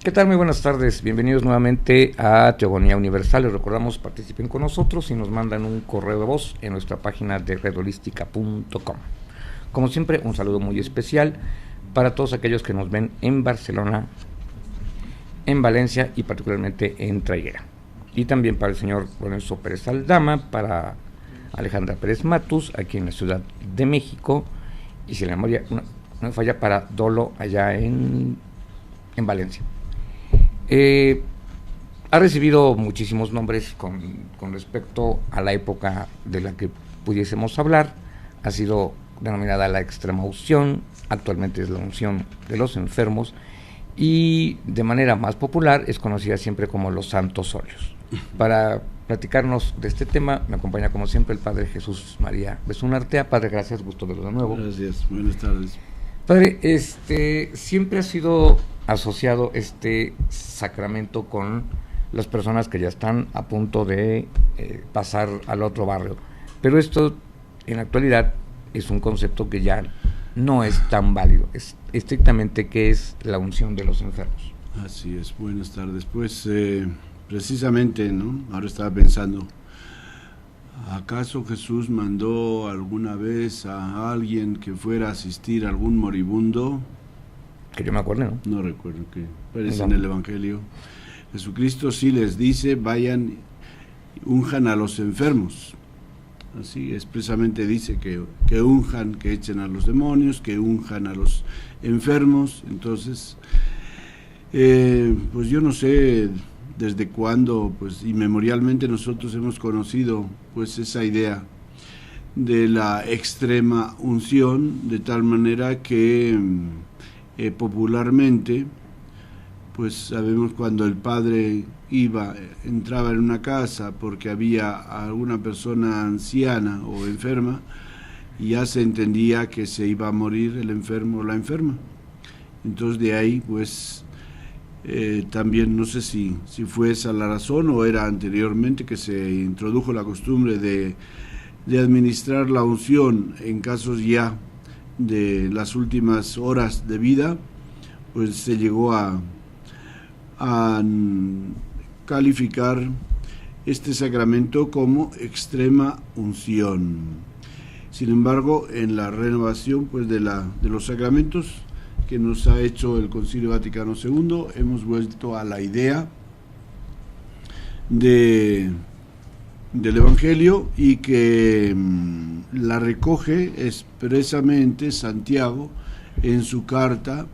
¿Qué tal? Muy buenas tardes. Bienvenidos nuevamente a Teogonía Universal. Les recordamos participen con nosotros y nos mandan un correo de voz en nuestra página de redholística.com. Como siempre, un saludo muy especial para todos aquellos que nos ven en Barcelona, en Valencia y particularmente en Traiguera. Y también para el señor Lorenzo Pérez Aldama, para Alejandra Pérez Matus, aquí en la Ciudad de México, y si la memoria no me falla, para Dolo allá en Valencia. Ha recibido muchísimos nombres con respecto a la época de la que pudiésemos hablar. Ha sido denominada la extrema unción, actualmente es la unción de los enfermos, y de manera más popular es conocida siempre como los santos óleos. Para platicarnos de este tema me acompaña como siempre el Padre Jesús María Besún Artea. Padre, gracias, gusto verlo de nuevo. Gracias, buenas tardes. Padre, siempre ha sido asociado este sacramento con las personas que ya están a punto de pasar al otro barrio, pero esto en la actualidad es un concepto que ya no es tan válido. Es estrictamente qué es la unción de los enfermos. Así es, buenas tardes. Pues precisamente, ¿no? Ahora estaba pensando, ¿acaso Jesús mandó alguna vez a alguien que fuera a asistir a algún moribundo? Que yo me acuerdo, ¿no? No recuerdo, que aparece en el Evangelio. Jesucristo sí les dice, vayan, unjan a los enfermos. Así expresamente dice que unjan, que echen a los demonios, que unjan a los enfermos. Entonces, pues yo no sé desde cuándo, pues inmemorialmente nosotros hemos conocido pues esa idea de la extrema unción, de tal manera que popularmente pues sabemos cuando el padre entraba en una casa porque había alguna persona anciana o enferma, y ya se entendía que se iba a morir el enfermo o la enferma. Entonces de ahí pues también no sé si fue esa la razón o era anteriormente que se introdujo la costumbre de administrar la unción en casos ya de las últimas horas de vida. Pues se llegó a calificar este sacramento como extrema unción. Sin embargo, en la renovación pues de los sacramentos que nos ha hecho el Concilio Vaticano II, hemos vuelto a la idea del Evangelio, y que la recoge expresamente Santiago en su carta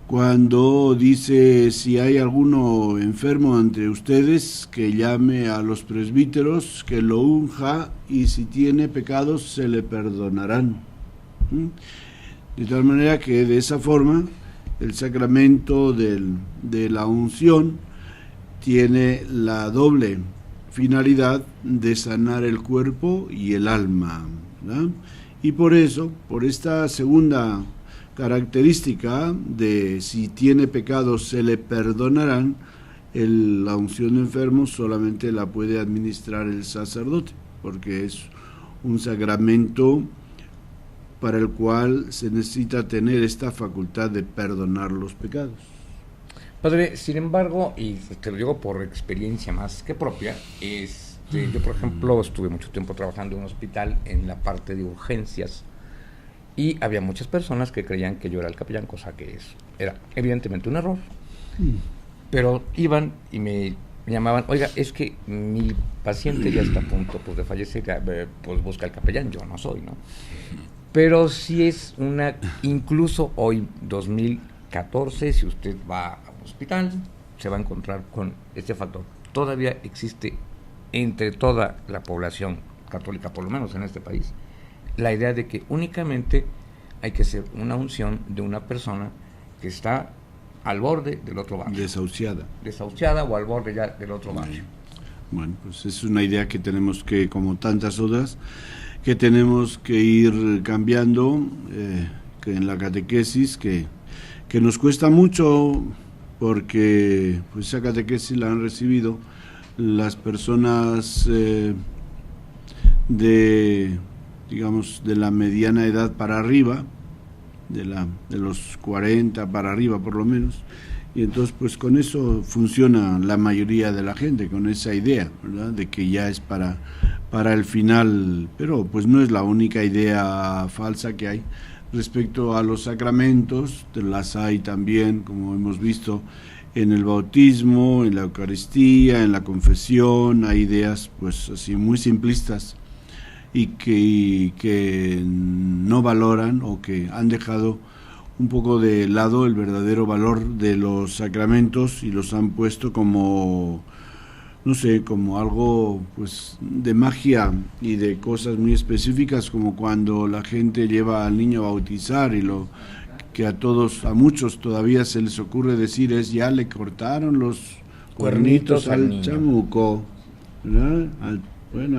cuando dice: si hay alguno enfermo entre ustedes, que llame a los presbíteros, que lo unja, y si tiene pecados se le perdonarán. De tal manera que de esa forma el sacramento de la unción tiene la doble finalidad de sanar el cuerpo y el alma, ¿verdad? Y por eso, por esta segunda característica de si tiene pecados se le perdonarán, la unción de enfermos solamente la puede administrar el sacerdote, porque es un sacramento para el cual se necesita tener esta facultad de perdonar los pecados. Padre, sin embargo, y te lo digo por experiencia más que propia, yo por ejemplo estuve mucho tiempo trabajando en un hospital en la parte de urgencias, y había muchas personas que creían que yo era el capellán, cosa que era evidentemente un error. Pero iban y me llamaban: oiga, es que mi paciente ya está a punto pues de fallecer, pues busca el capellán. Yo no soy, ¿no? Pero sí es incluso hoy, 2014, si usted va al hospital, se va a encontrar con este factor. Todavía existe entre toda la población católica, por lo menos en este país, la idea de que únicamente hay que hacer una unción de una persona que está al borde del otro barrio. Desahuciada o al borde ya del otro barrio. Bueno, pues es una idea que tenemos que, como tantas otras, que tenemos que ir cambiando, que en la catequesis, que nos cuesta mucho, porque pues esa catequesis la han recibido las personas de la mediana edad para arriba, de los 40 para arriba por lo menos, Y entonces pues con eso funciona la mayoría de la gente, con esa idea, ¿verdad? De que ya es para el final, pero pues no es la única idea falsa que hay. Respecto a los sacramentos, las hay también, como hemos visto, en el bautismo, en la Eucaristía, en la confesión, hay ideas pues así muy simplistas y que no valoran o que han dejado un poco de lado el verdadero valor de los sacramentos y los han puesto como, no sé, como algo pues de magia y de cosas muy específicas, como cuando la gente lleva al niño a bautizar y lo que a muchos todavía se les ocurre decir es ya le cortaron los cuernitos al chamuco, ¿verdad? Al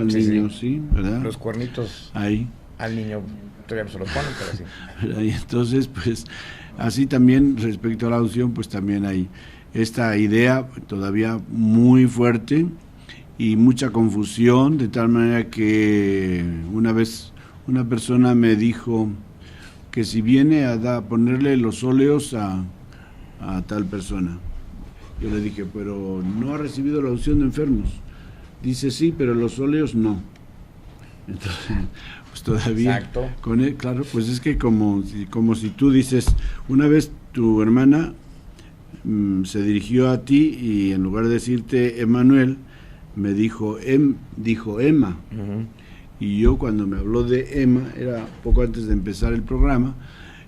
niño, sí, ¿verdad? Los cuernitos ahí al niño todavía se los ponen, pero sí. ¿Verdad? Y entonces, pues, así también respecto a la unción, pues también hay esta idea todavía muy fuerte y mucha confusión, de tal manera que una vez una persona me dijo que si viene a ponerle los óleos a tal persona, yo le dije, pero no ha recibido la unción de enfermos. Dice sí, pero los óleos no. Entonces, pues todavía, exacto. Con él, claro, pues es que como si tú dices, una vez tu hermana se dirigió a ti y en lugar de decirte Emanuel, me dijo Emma. Uh-huh. Y yo cuando me habló de Emma, era poco antes de empezar el programa,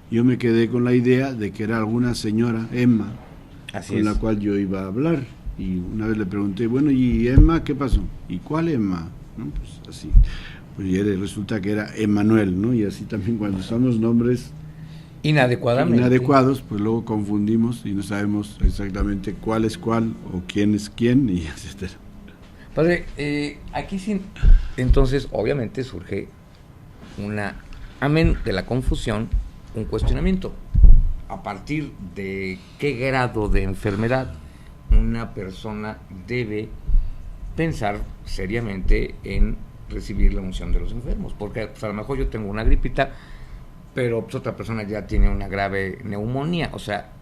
yo me quedé con la idea de que era alguna señora, Emma, así con la cual yo iba a hablar. Y una vez le pregunté, bueno, ¿y Emma qué pasó? ¿Y cuál Emma? ¿No? Pues así. Pues y resulta que era Emanuel, ¿no? Y así también cuando usamos nombres inadecuados, pues luego confundimos y no sabemos exactamente cuál es cuál o quién es quién, y etcétera. Padre, aquí sí, entonces obviamente surge amén de la confusión, un cuestionamiento. ¿A partir de qué grado de enfermedad una persona debe pensar seriamente en recibir la unción de los enfermos? Porque pues, a lo mejor yo tengo una gripita, pero pues, otra persona ya tiene una grave neumonía. O sea,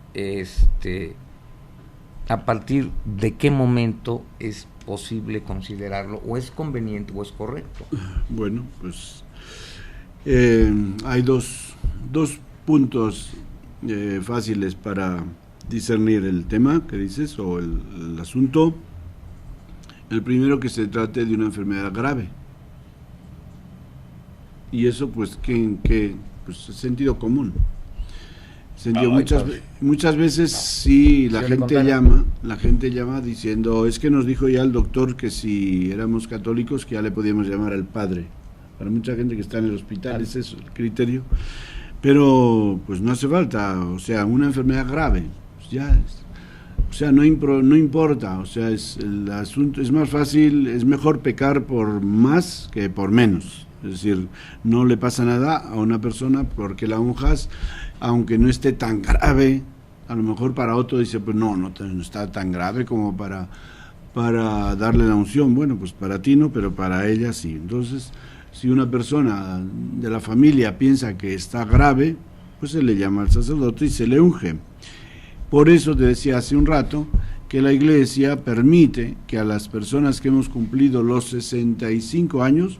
¿a partir de qué momento es posible considerarlo, o es conveniente, o es correcto? Bueno, pues hay dos puntos fáciles para discernir el tema que dices, o el asunto. El primero, que se trate de una enfermedad grave. Y eso, pues, pues sentido común. Muchas veces sí, la gente llama diciendo, es que nos dijo ya el doctor que si éramos católicos que ya le podíamos llamar al padre. Para mucha gente que está en el hospital es eso el criterio. Pero pues no hace falta, o sea, una enfermedad grave, pues ya es, o sea, no importa, o sea, el asunto es más fácil, es mejor pecar por más que por menos. Es decir, no le pasa nada a una persona porque la unjas, aunque no esté tan grave. A lo mejor para otro dice, pues no está tan grave como para darle la unción. Bueno, pues para ti no, pero para ella sí. Entonces, si una persona de la familia piensa que está grave, pues se le llama al sacerdote y se le unge. Por eso te decía hace un rato que la Iglesia permite que a las personas que hemos cumplido los 65 años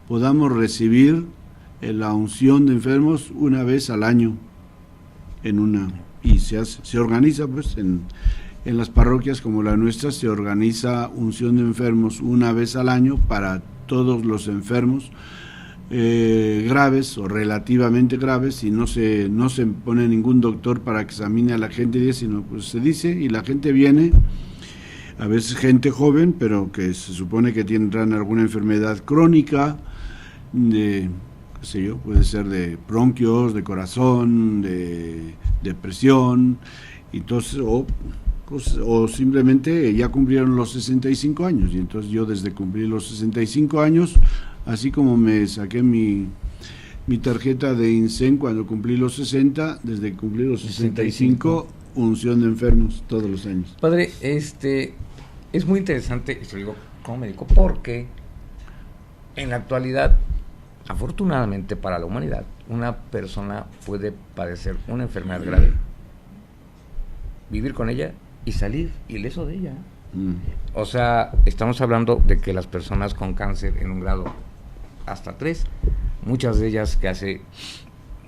podamos recibir la unción de enfermos una vez al año y se organiza pues en las parroquias como la nuestra, se organiza unción de enfermos una vez al año para todos los enfermos graves o relativamente graves, y no se pone ningún doctor para que examine a la gente, sino pues se dice y la gente viene, a veces gente joven, pero que se supone que tendrán alguna enfermedad crónica, qué sé yo, puede ser de bronquios, de corazón, de depresión, entonces, o simplemente ya cumplieron los 65 años, y entonces yo desde cumplir los 65 años, así como me saqué mi tarjeta de INSEN cuando cumplí los 60, desde cumplir los 65, unción de enfermos todos los años. Padre, es muy interesante, esto lo digo como médico, porque en la actualidad, afortunadamente para la humanidad, una persona puede padecer una enfermedad grave vivir con ella y salir ileso de ella. O sea, estamos hablando de que las personas con cáncer en un grado hasta 3, muchas de ellas que hace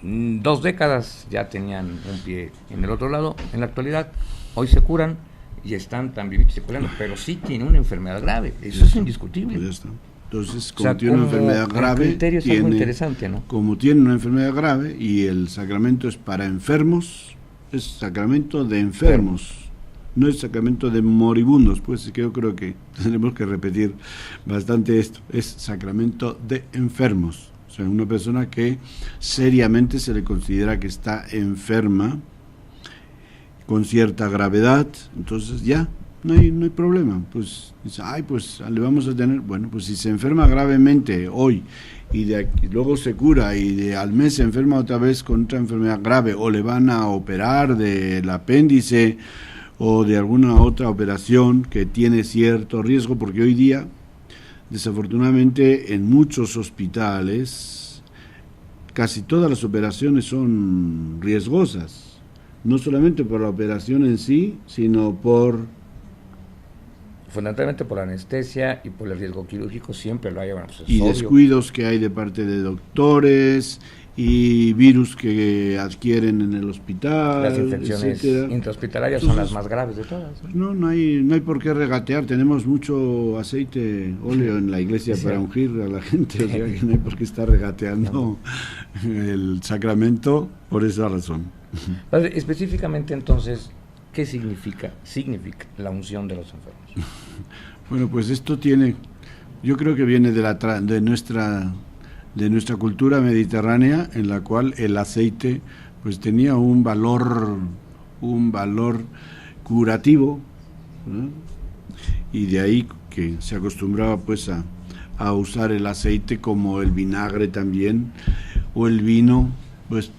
2 décadas ya tenían un pie en el otro lado, en la actualidad hoy se curan y están tan vivitos y curando, pero sí tiene una enfermedad grave, eso es indiscutible. Pues ya está. Entonces, como O sea, tiene una enfermedad grave, el criterio es algo interesante, ¿no? Como tiene una enfermedad grave y el sacramento es para enfermos, es sacramento de enfermos, no es sacramento de moribundos, pues que yo creo que tenemos que repetir bastante esto, es sacramento de enfermos, o sea, una persona que seriamente se le considera que está enferma con cierta gravedad, entonces ya no hay problema, pues dice, pues le vamos a tener, bueno, pues si se enferma gravemente hoy y luego se cura y al mes se enferma otra vez con otra enfermedad grave o le van a operar del apéndice o de alguna otra operación que tiene cierto riesgo, porque hoy día desafortunadamente en muchos hospitales casi todas las operaciones son riesgosas, no solamente por la operación en sí, sino fundamentalmente por la anestesia y por el riesgo quirúrgico, siempre lo hay. Bueno, pues y obvio. Descuidos que hay de parte de doctores y virus que adquieren en el hospital. Las infecciones intrahospitalarias son las más graves de todas. No hay por qué regatear. Tenemos mucho aceite, óleo en la iglesia para ungir a la gente, o sea que no hay por qué estar regateando el sacramento por esa razón. Padre, específicamente entonces, ¿qué significa la unción de los enfermos? Bueno, pues esto yo creo que viene de nuestra cultura mediterránea, en la cual el aceite pues tenía un valor curativo, ¿no? Y de ahí que se acostumbraba pues a usar el aceite como el vinagre también, o el vino, pues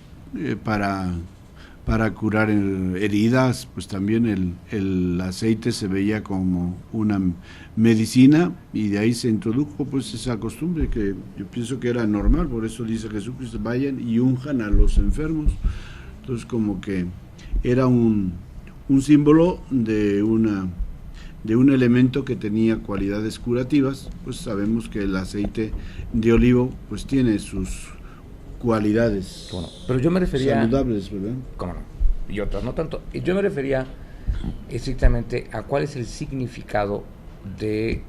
para curar heridas, pues también el aceite se veía como una medicina, y de ahí se introdujo pues esa costumbre que yo pienso que era normal. Por eso dice Jesucristo, vayan y unjan a los enfermos. Entonces como que era un símbolo de un elemento que tenía cualidades curativas. Pues sabemos que el aceite de olivo pues tiene sus cualidades, bueno, pero yo me refería saludables, ¿verdad? ¿Cómo no? Y otras no tanto. Yo me refería estrictamente a cuál es el significado de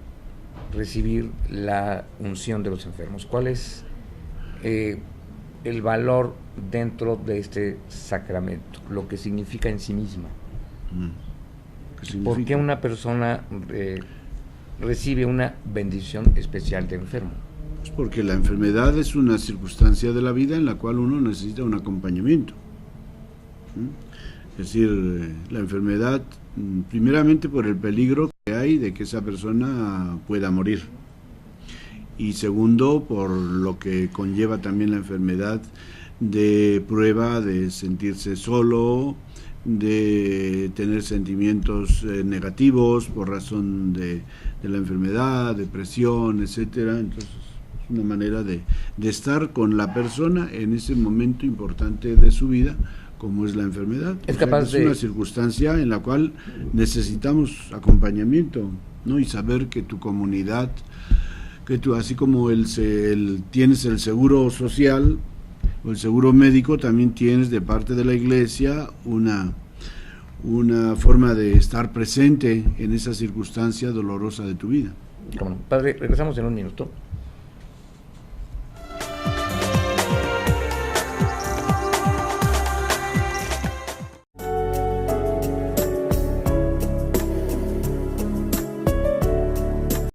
recibir la unción de los enfermos. ¿Cuál es el valor dentro de este sacramento? Lo que significa en sí misma. ¿Por qué una persona recibe una bendición especial de enfermo? Pues porque la enfermedad es una circunstancia de la vida en la cual uno necesita un acompañamiento. Es decir, la enfermedad, primeramente por el peligro que hay de que esa persona pueda morir, y segundo por lo que conlleva también la enfermedad de prueba de sentirse solo, de tener sentimientos negativos por razón de la enfermedad, depresión, etcétera. Entonces es una manera de estar con la persona en ese momento importante de su vida, como es la enfermedad. Es una circunstancia en la cual necesitamos acompañamiento, ¿no? Y saber que tu comunidad, que tú, así como tienes el seguro social o el seguro médico, también tienes de parte de la iglesia una forma de estar presente en esa circunstancia dolorosa de tu vida. Padre, regresamos en un minuto.